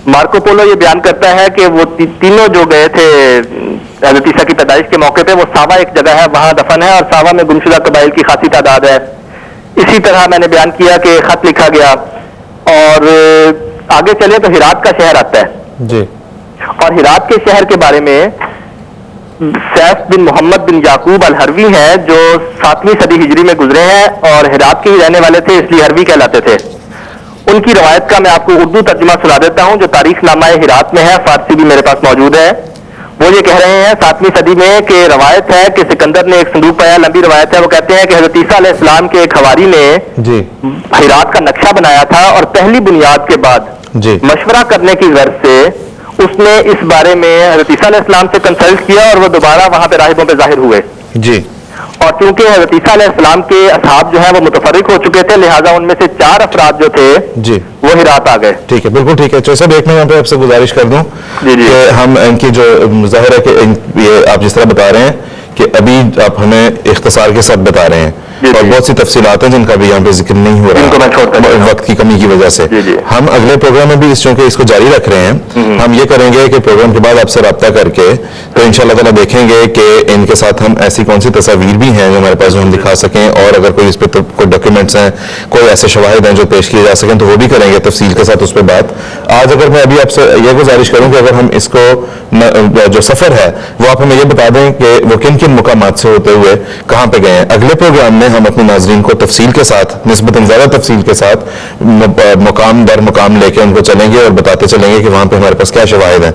Marco polo یہ بیان کرتا ہے کہ وہ تینوں جو گئے تھے حضرت عیسیٰ کی پیدائش کے موقع پہ، وہ ساوا ایک جگہ ہے، وہاں دفن ہے، اور ساوا میں گمشدہ قبائل کی خاصی تعداد ہے. اسی طرح میں نے بیان کیا کہ خط لکھا گیا. اور آگے چلے تو ہرات کا شہر آتا ہے جی، اور ہرات کے شہر کے بارے میں سیف بن محمد بن یعقوب الحروی ہیں جو 7ویں صدی ہجری میں گزرے ہیں اور ہرات کے ہی رہنے والے تھے، اس لیے حروی کہلاتے تھے. ان کی روایت کا میں آپ کو اردو ترجمہ سنا دیتا ہوں جو تاریخ نامہ ہرات میں ہے، فارسی بھی میرے پاس موجود ہے. وہ یہ کہہ رہے ہیں 7ویں صدی میں کہ روایت ہے کہ سکندر نے ایک صندوق پایا، لمبی روایت ہے. وہ کہتے ہیں کہ حضرت عیسیٰ علیہ السلام کے ایک حواری نے جی ہرات کا نقشہ بنایا تھا، اور پہلی بنیاد کے بعد جی مشورہ کرنے کی غرض سے اس نے اس بارے میں حضرت عیسیٰ علیہ السلام سے کنسلٹ کیا، اور وہ دوبارہ وہاں پہ راہبوں پہ ظاہر ہوئے. جی، اور چونکہ حضرت عیسیٰ علیہ السلام کے اصحاب جو ہیں وہ متفرق ہو چکے تھے، لہٰذا ان میں سے 4 افراد جو تھے جی وہ ہرات آ گئے. ٹھیک ہے، بالکل ٹھیک ہے. چوہے صاحب ایک میں یہاں پہ آپ سے گزارش کر دوں جی کہ ہم ان کی جو ظاہر ہے کہ یہ آپ جس طرح بتا رہے ہیں کہ ابھی آپ ہمیں اختصار کے ساتھ بتا رہے ہیں، اور بہت سی تفصیلات ہیں جن کا بھی یہاں پہ ذکر نہیں ہو رہا وقت کی کمی کی وجہ سے. ہم اگلے پروگرام میں بھی چونکہ اس کو جاری رکھ رہے ہیں، ہم یہ کریں گے کہ پروگرام کے بعد آپ سے رابطہ کر کے تو انشاءاللہ تعالیٰ دیکھیں گے کہ ان کے ساتھ ہم ایسی کون سی تصاویر بھی ہیں جو ہمارے پاس جو ہم دکھا سکیں، اور اگر کوئی اس پہ کوئی ڈاکیومنٹس ہیں، کوئی ایسے شواہد ہیں جو پیش کیے جا سکیں تو وہ بھی کریں گے تفصیل کے ساتھ اس پہ بات. آج اگر میں ابھی آپ سے یہ گزارش کروں کہ اگر ہم اس کو جو سفر ہے وہ آپ ہمیں یہ بتا دیں کہ وہ کن کن مقامات سے ہوتے ہوئے کہاں پہ گئے ہیں. اگلے پروگرام میں ہم اپنے ناظرین کو تفصیل کے ساتھ، نسبتاً زیادہ تفصیل کے ساتھ مقام در مقام لے کے ان کو چلیں گے اور بتاتے چلیں گے کہ وہاں پہ ہمارے پاس کیا شواہد ہیں.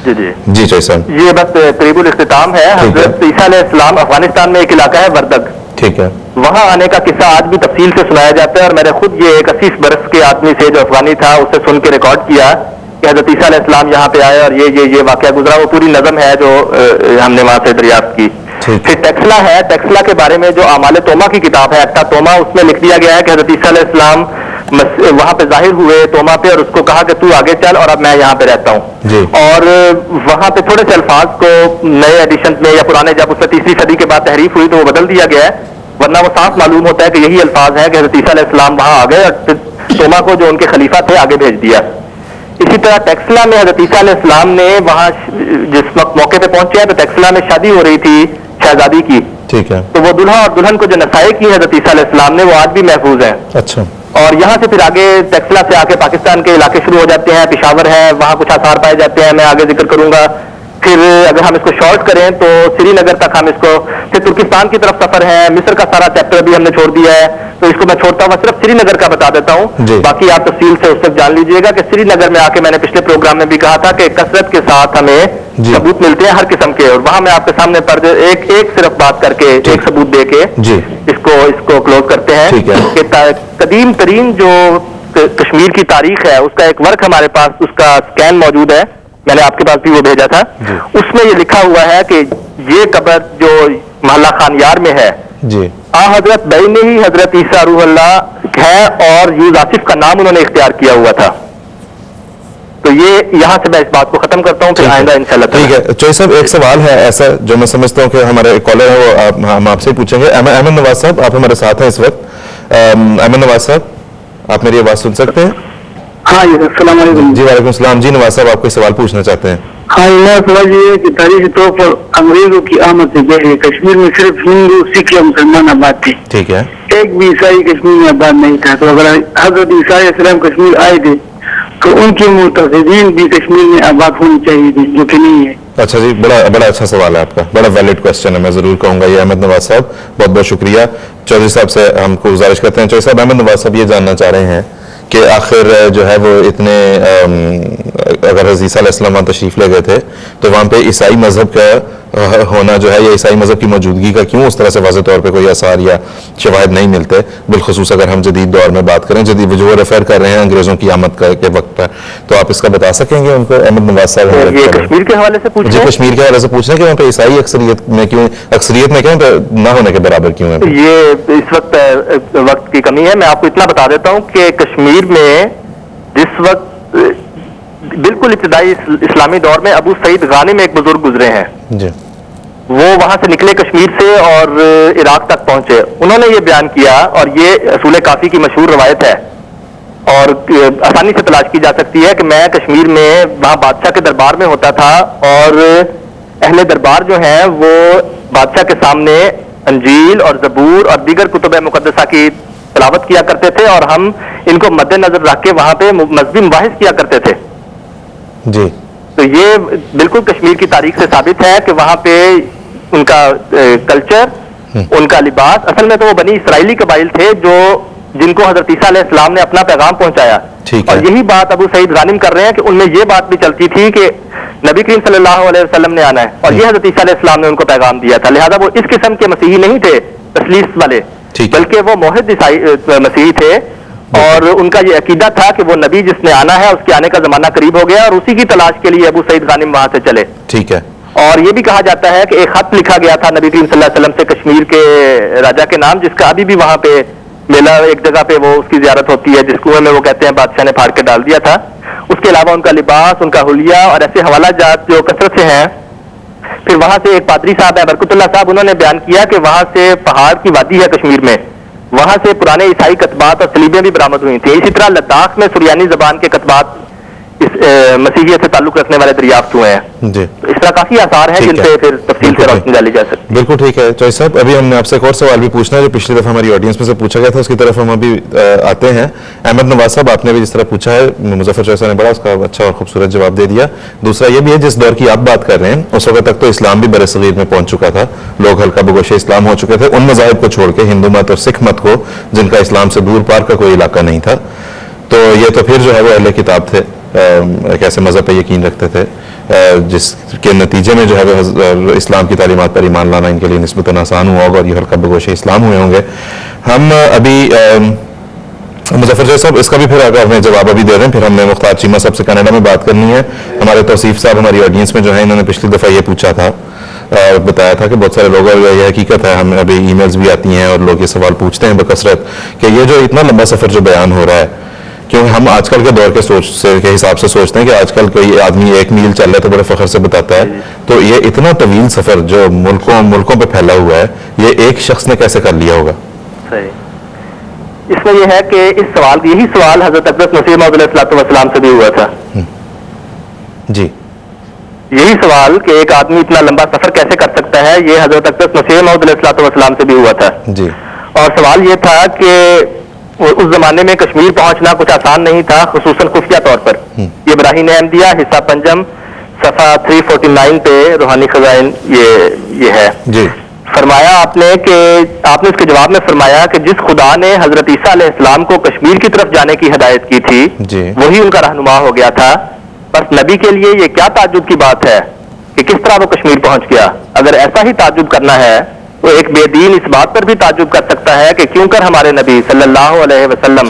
جی جی جی چوہے صاحب، یہ بس قریب الاختتام ہے. حضرت عیسیٰ علیہ السلام افغانستان میں ایک علاقہ ہے وردگ، ٹھیک ہے، وہاں آنے کا قصہ آج بھی تفصیل سے سنایا جاتا ہے، اور میں نے خود یہ ایک 80 برس کے آدمی سے جو افغانی تھا اس سے سن کے ریکارڈ کیا کہ حضرت عیسیٰ علیہ السلام یہاں پہ آئے اور یہ واقعہ گزرا. وہ پوری نظم ہے جو ہم نے وہاں سے دریافت کی. پھر ٹیکسلا ہے، ٹیکسلا کے بارے میں جو اعمال توما کی کتاب ہے، ایکٹا توما، اس میں لکھ دیا گیا ہے کہ حضرت عیسیٰ علیہ السلام وہاں پہ ظاہر ہوئے توما پہ، اور اس کو کہا کہ تو آگے چل اور اب میں یہاں پہ رہتا ہوں. جی، اور وہاں پہ تھوڑے سے الفاظ کو نئے ایڈیشن میں یا پرانے جب اس میں 3ری صدی کے بعد تحریف ہوئی تو وہ بدل دیا گیا ہے، ورنہ وہ صاف معلوم ہوتا ہے کہ یہی الفاظ ہیں کہ حضرت عیسیٰ علیہ السلام وہاں آ گئے اور توما کو جو ان کے خلیفہ تھے آگے بھیج دیا. اسی طرح ٹیکسلا میں حضرت عیسیٰ علیہ السلام نے وہاں جس وقت موقع پہ پہنچے ہیں تو ٹیکسلا میں شادی ہو رہی تھی شہزادی کی، ٹھیک ہے، تو وہ دلہا اور دلہن کو جو نسائے کی حضرت عیسیٰ علیہ السلام نے وہ آج بھی محفوظ ہیں. اچھا، اور یہاں سے پھر آگے ٹیکسلا سے آ کے پاکستان کے علاقے شروع ہو جاتے ہیں، پشاور ہے، وہاں کچھ آثار پائے جاتے ہیں، میں آگے ذکر کروں گا. پھر اگر ہم اس کو شارٹ کریں تو سری نگر تک ہم اس کو، پھر ترکستان کی طرف سفر ہے، مصر کا سارا چیپٹر بھی ہم نے چھوڑ دیا ہے تو اس کو میں چھوڑتا ہوں، صرف سری نگر کا بتا دیتا ہوں. باقی آپ تفصیل سے اس تک جان لیجئے گا کہ سری نگر میں آ کے میں نے پچھلے پروگرام میں بھی کہا تھا کہ کثرت کے ساتھ ہمیں ثبوت ملتے ہیں ہر قسم کے، اور وہاں میں آپ کے سامنے پر ایک صرف بات کر کے ایک ثبوت دے کے اس کو کلوز کرتے ہیں کہ قدیم ترین جو کشمیر کی تاریخ ہے اس کا ایک ورک ہمارے پاس، اس کا اسکین موجود ہے، میں نے آپ کے پاس بھی وہ بھیجا تھا. اس میں یہ لکھا ہوا ہے کہ یہ قبر جو محلہ خان یار میں ہے حضرت بئی نے ہی حضرت عیسیٰ روح اللہ ہے، اور یوز آصف کا نام انہوں نے اختیار کیا ہوا تھا. تو یہ یہاں سے میں اس بات کو ختم کرتا ہوں، پھر آئندہ انشاءاللہ. ٹھیک ہے چوہے صاحب، ایک سوال ہے ایسا جو میں سمجھتا ہوں کہ ہمارے کالر ہیں وہ ہم آپ سے پوچھیں گے. احمد نواز صاحب آپ ہمارے ساتھ ہیں اس وقت. احمد نواز صاحب آپ میری آواز سن سکتے ہیں؟ ہاں جی، السلام علیکم. جی وعلیکم السلام. جی نواز صاحب آپ کوئی سوال پوچھنا چاہتے ہیں؟ ہاں، میرا سوال یہ ہے کہ تاریخی طور پر انگریزوں کی آمد سے پہلے کشمیر میں صرف ہندو، سکھ یا مسلمان آباد تھے، ٹھیک ہے، ایک بھی عیسائی کشمیر میں آباد نہیں تھا. تو اگر حضرت عیسیٰ علیہ السلام کشمیر آئے تھے تو ان کے متحدین بھی کشمیر میں آباد ہونی چاہیے تھی، جو کہ نہیں ہے. اچھا جی، بڑا اچھا سوال ہے آپ کا، بڑا ویلڈ کوشچن ہے، میں ضرور کہوں گا یہ. احمد نواز صاحب بہت بہت شکریہ. چودھری صاحب سے ہم کو گزارش کرتے ہیں. چودھری صاحب، احمد نواز صاحب یہ جاننا چاہ رہے ہیں کہ آخر جو ہے وہ اتنے اگر عیسیٰ علیہ السلام وہاں تشریف لے گئے تھے تو وہاں پہ عیسائی مذہب کا ہونا جو ہے یا عیسائی مذہب کی موجودگی کا کیوں اس طرح سے واضح طور پہ کوئی آثار یا شواہد نہیں ملتے، بالخصوص اگر ہم جدید دور میں بات کریں، جدید جو ریفر کر رہے ہیں انگریزوں کی آمد کے وقت پر، تو آپ اس کا بتا سکیں گے ان کو؟ احمد نواز صاحب یہ کشمیر کے حوالے سے پوچھ رہے ہیں. کشمیر کے حوالے سے پوچھ رہے ہیں کہ وہاں پہ عیسائی اکثریت میں کیوں نہ ہونے کے برابر کیوں ہے؟ یہ اس وقت کی کمی ہے. میں آپ کو اتنا بتا دیتا ہوں کہ کشمیر میں جس وقت بالکل ابتدائی اسلامی دور میں ابو سعید غانم ایک بزرگ گزرے ہیں جی، وہ وہاں سے نکلے کشمیر سے اور عراق تک پہنچے. انہوں نے یہ بیان کیا، اور یہ اصول کافی کی مشہور روایت ہے اور آسانی سے تلاش کی جا سکتی ہے کہ میں کشمیر میں وہاں بادشاہ کے دربار میں ہوتا تھا اور اہل دربار جو ہیں وہ بادشاہ کے سامنے انجیل اور زبور اور دیگر کتب مقدسہ کی تلاوت کیا کرتے تھے اور ہم ان کو مد نظر رکھ کے وہاں پہ مذہبی مباحث کیا کرتے تھے. جی تو یہ بالکل کشمیر کی تاریخ سے ثابت ہے کہ وہاں پہ ان کا کلچر, ان کا لباس, اصل میں تو وہ بنی اسرائیلی قبائل تھے جو جن کو حضرت عیسیٰ علیہ السلام نے اپنا پیغام پہنچایا. اور یہی بات ابو سعید غانم کر رہے ہیں کہ ان میں یہ بات بھی چلتی تھی کہ نبی کریم صلی اللہ علیہ وسلم نے آنا ہے اور یہ حضرت عیسیٰ علیہ السلام نے ان کو پیغام دیا تھا. لہذا وہ اس قسم کے مسیحی نہیں تھے تسلیس والے, بلکہ وہ موحد مسیحی تھے اور ان کا یہ عقیدہ تھا کہ وہ نبی جس نے آنا ہے اس کے آنے کا زمانہ قریب ہو گیا اور اسی کی تلاش کے لیے ابو سعید غانم وہاں سے چلے. ٹھیک ہے. اور یہ بھی کہا جاتا ہے کہ ایک خط لکھا گیا تھا نبی کریم صلی اللہ علیہ وسلم سے کشمیر کے راجا کے نام, جس کا ابھی بھی وہاں پہ میلہ ایک جگہ پہ وہ اس کی زیارت ہوتی ہے جس کنویں میں وہ کہتے ہیں بادشاہ نے پھاڑ کے ڈال دیا تھا. اس کے علاوہ ان کا لباس, ان کا حلیہ اور ایسے حوالہ جات جو کثرت سے ہیں. پھر وہاں سے ایک پادری صاحب ہے برکت اللہ صاحب, انہوں نے بیان کیا کہ وہاں سے پہاڑ کی وادی ہے کشمیر میں, وہاں سے پرانے عیسائی کتبات اور صلیبیں بھی برآمد ہوئی تھیں. اسی طرح لداخ میں سریانی زبان کے کتبات اس مسیحیت سے تعلق رکھنے والے دریافت ہوئے ہیں. جی اس طرح کافی آثار ہیں جن پہ پھر تفصیل سے روشنی ڈالی جا سکتی ہے. بالکل ٹھیک ہے چوہدری صاحب, ابھی ہم نے آپ سے ایک اور سوال بھی پوچھنا ہے جو پچھلی دفعہ ہماری آڈینس میں سے پوچھا گیا تھا, اس کی طرف ہم ابھی آتے ہیں. احمد نواز صاحب, آپ نے بھی جس طرح پوچھا ہے مظفر چوہدری صاحب نے بڑا اس کا اچھا اور خوبصورت جواب دے دیا. دوسرا یہ بھی ہے جس دور کی آپ بات کر رہے ہیں اس وقت تک تو اسلام بھی برصغیر میں پہنچ چکا تھا, لوگ ہلکا بگوش اسلام ہو چکے تھے ان مذاہب کو چھوڑ کے, ہندو مت اور سکھ مت کو, جن کا اسلام سے دور پار کا کوئی علاقہ نہیں تھا. تو یہ تو پھر جو ہے وہ اہل کتاب تھے, ایک ایسے مذہب پہ یقین رکھتے تھے جس کے نتیجے میں جو ہے اسلام کی تعلیمات پر ایمان لانا ان کے لیے نسبتاً آسان ہوا ہوگا اور یہ ہلکا بگوش اسلام ہوئے ہوں گے. ہم ابھی مظفر جی صاحب اس کا بھی پھر اگر ہمیں جواب ابھی دے رہے ہیں, پھر ہم نے مختار چیمہ صاحب سے کینیڈا میں بات کرنی ہے. ہمارے توصیف صاحب ہماری آڈینس میں جو ہے انہوں نے پچھلی دفعہ یہ پوچھا تھا, بتایا تھا کہ بہت سارے لوگ, اور یہ حقیقت ہے ہمیں ابھی ای میلز بھی آتی ہیں اور لوگ یہ سوال پوچھتے ہیں بکثرت کہ یہ جو اتنا لمبا سفر جو بیان ہو رہا ہے, کیونکہ ہم آج کل کے دور کے سوچ کے حساب سے سوچتے ہیں کہ آج کل کوئی آدمی 1 میل چل رہا ہے تو بڑے فخر سے بتاتا ہے, تو یہ اتنا طویل سفر جو ملکوں پہ پھیلا ہوا ہے یہ ایک شخص نے کیسے کر لیا ہوگا؟ صحیح. اس میں یہ ہے کہ یہی سوال حضرت اقدس مسیح موعود علیہ الصلوۃ والسلام سے بھی ہوا تھا. جی, یہی سوال کہ ایک آدمی اتنا لمبا سفر کیسے کر سکتا ہے, یہ حضرت اقدس مسیح موعود علیہ الصلوۃ والسلام سے بھی ہوا تھا. جی, اور سوال یہ تھا کہ اس زمانے میں کشمیر پہنچنا کچھ آسان نہیں تھا, خصوصاً خفیہ طور پر. یہ براہین احمدیہ حصہ پنجم صفحہ 349 پہ روحانی خزائن یہ ہے. جی, فرمایا آپ نے اس کے جواب میں فرمایا کہ جس خدا نے حضرت عیسیٰ علیہ السلام کو کشمیر کی طرف جانے کی ہدایت کی تھی وہی ان کا رہنما ہو گیا تھا. بس نبی کے لیے یہ کیا تعجب کی بات ہے کہ کس طرح وہ کشمیر پہنچ گیا. اگر ایسا ہی تعجب کرنا ہے تو ایک بے دین اس بات پر بھی تعجب کر سکتا ہے کہ کیوں کر ہمارے نبی صلی اللہ علیہ وسلم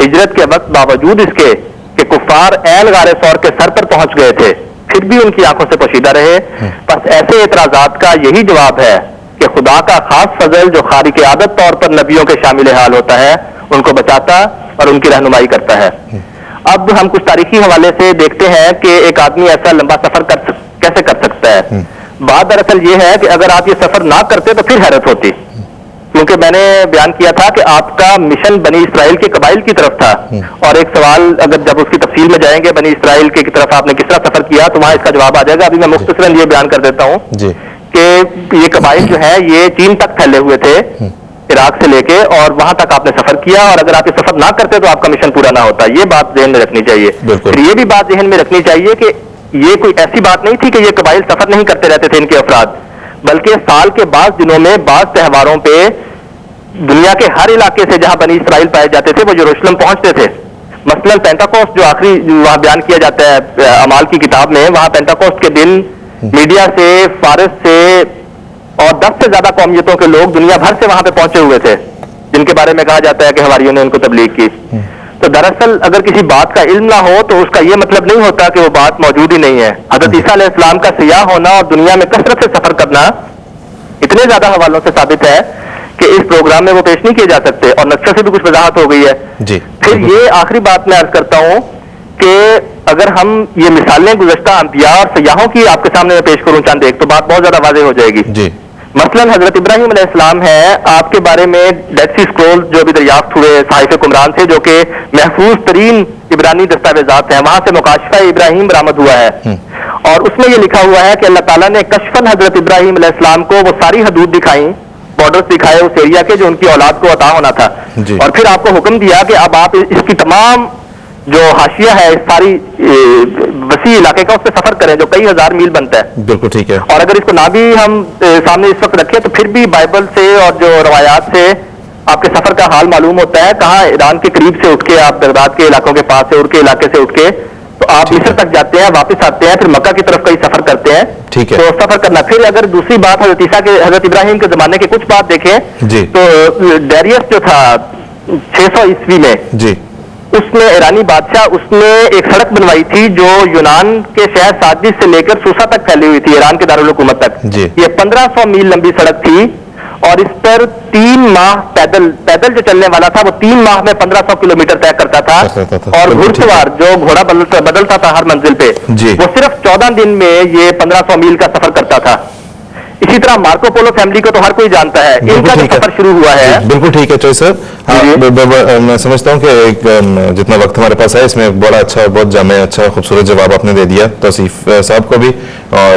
ہجرت کے وقت باوجود اس کے کہ کفار عین غار ثور کے سر پر پہنچ گئے تھے پھر بھی ان کی آنکھوں سے پوشیدہ رہے. بس ایسے اعتراضات کا یہی جواب ہے کہ خدا کا خاص فضل جو خارق عادت طور پر نبیوں کے شامل حال ہوتا ہے ان کو بچاتا اور ان کی رہنمائی کرتا ہے. اب ہم کچھ تاریخی حوالے سے دیکھتے ہیں کہ ایک آدمی ایسا لمبا سفر کیسے کر سکتا ہے. بات دراصل یہ ہے کہ اگر آپ یہ سفر نہ کرتے تو پھر حیرت ہوتی, کیونکہ میں نے بیان کیا تھا کہ آپ کا مشن بنی اسرائیل کے قبائل کی طرف تھا. اور ایک سوال اگر جب اس کی تفصیل میں جائیں گے بنی اسرائیل کی طرف آپ نے کس طرح سفر کیا تو وہاں اس کا جواب آ جائے گا. ابھی میں مختصراً یہ بیان کر دیتا ہوں کہ یہ قبائل جو ہے یہ چین تک پھیلے ہوئے تھے, عراق سے لے کے, اور وہاں تک آپ نے سفر کیا, اور اگر آپ یہ سفر نہ کرتے تو آپ کا مشن پورا نہ ہوتا. یہ بات ذہن میں رکھنی چاہیے. پھر یہ بھی بات ذہن میں رکھنی چاہیے کہ یہ کوئی ایسی بات نہیں تھی کہ یہ قبائل سفر نہیں کرتے رہتے تھے ان کے افراد, بلکہ سال کے بعض دنوں میں بعض تہواروں پہ دنیا کے ہر علاقے سے جہاں بنی اسرائیل پائے جاتے تھے وہ یروشلم پہنچتے تھے. مثلاً پینٹاکوسٹ جو آخری وہاں بیان کیا جاتا ہے اعمال کی کتاب میں, وہاں پینٹاکوسٹ کے دن میڈیا سے, فارس سے اور 10 سے زیادہ قومیتوں کے لوگ دنیا بھر سے وہاں پہ پہنچے ہوئے تھے, جن کے بارے میں کہا جاتا ہے کہ ہماریوں نے ان کو تبلیغ کی. تو دراصل اگر کسی بات کا علم نہ ہو تو اس کا یہ مطلب نہیں ہوتا کہ وہ بات موجود ہی نہیں ہے. حضرت عیسیٰ علیہ السلام کا سیاح ہونا اور دنیا میں کثرت سے سفر کرنا اتنے زیادہ حوالوں سے ثابت ہے کہ اس پروگرام میں وہ پیش نہیں کیے جا سکتے, اور نقشے سے بھی کچھ وضاحت ہو گئی ہے. پھر یہ آخری بات میں عرض کرتا ہوں کہ اگر ہم یہ مثالیں گزشتہ انبیاء اور سیاحوں کی آپ کے سامنے میں پیش کروں چند ایک, تو بات بہت زیادہ واضح ہو جائے گی. مثلاً حضرت ابراہیم علیہ السلام ہے، آپ کے بارے میں ڈیڈ سی اسکرول جو ابھی دریافت ہوئے صحائف قمران سے، جو کہ محفوظ ترین عبرانی دستاویزات ہیں، وہاں سے مکاشفہ ابراہیم برآمد ہوا ہے، اور اس میں یہ لکھا ہوا ہے کہ اللہ تعالیٰ نے کشفاً حضرت ابراہیم علیہ السلام کو وہ ساری حدود دکھائیں، بارڈرز دکھائے اس ایریا کے جو ان کی اولاد کو عطا ہونا تھا، اور پھر آپ کو حکم دیا کہ اب آپ اس کی تمام جو حاشیہ ہے اس ساری وسیع علاقے کا اس پہ سفر کریں جو کئی ہزار میل بنتا ہے. بالکل ٹھیک ہے. اور اگر اس کو نہ بھی ہم سامنے اس وقت رکھیں تو پھر بھی بائبل سے اور جو روایات سے آپ کے سفر کا حال معلوم ہوتا ہے. کہاں ایران کے قریب سے اٹھ کے آپ بغداد کے علاقوں کے پاس سے اڑ کے علاقے سے اٹھ کے تو آپ مصر تک جاتے ہیں، واپس آتے ہیں، پھر مکہ کی طرف کئی سفر کرتے ہیں. ٹھیک ہے. تو سفر کرنا. پھر اگر دوسری بات حضرت عیسیٰ کے حضرت ابراہیم کے زمانے کے کچھ بات دیکھیں تو ڈیریس جو تھا 600 عیسوی میں، اس نے ایرانی بادشاہ اس نے ایک سڑک بنوائی تھی جو یونان کے شہر سادس سے لے کر سوسا تک پھیلی ہوئی تھی، ایران کے دارالحکومت تک. یہ 1500 میل لمبی سڑک تھی اور اس پر 3 ماہ پیدل جو چلنے والا تھا وہ 3 ماہ میں 1500 کلومیٹر طے کرتا تھا. اور گھڑ سوار جو گھوڑا بدلتا تھا ہر منزل پہ وہ صرف 14 دن میں یہ 1500 میل کا سفر کرتا تھا. اسی طرح مارکو پولو فیملی کو تو ہر کوئی جانتا ہے، ان کا جو سفر شروع ہوا ہے. بالکل ٹھیک ہے چوئی صاحب. میں سمجھتا ہوں کہ جتنا وقت ہمارے پاس ہے اس میں بڑا اچھا اور بہت جامع اچھا خوبصورت جواب آپ نے دے دیا توصیف صاحب کو بھی. اور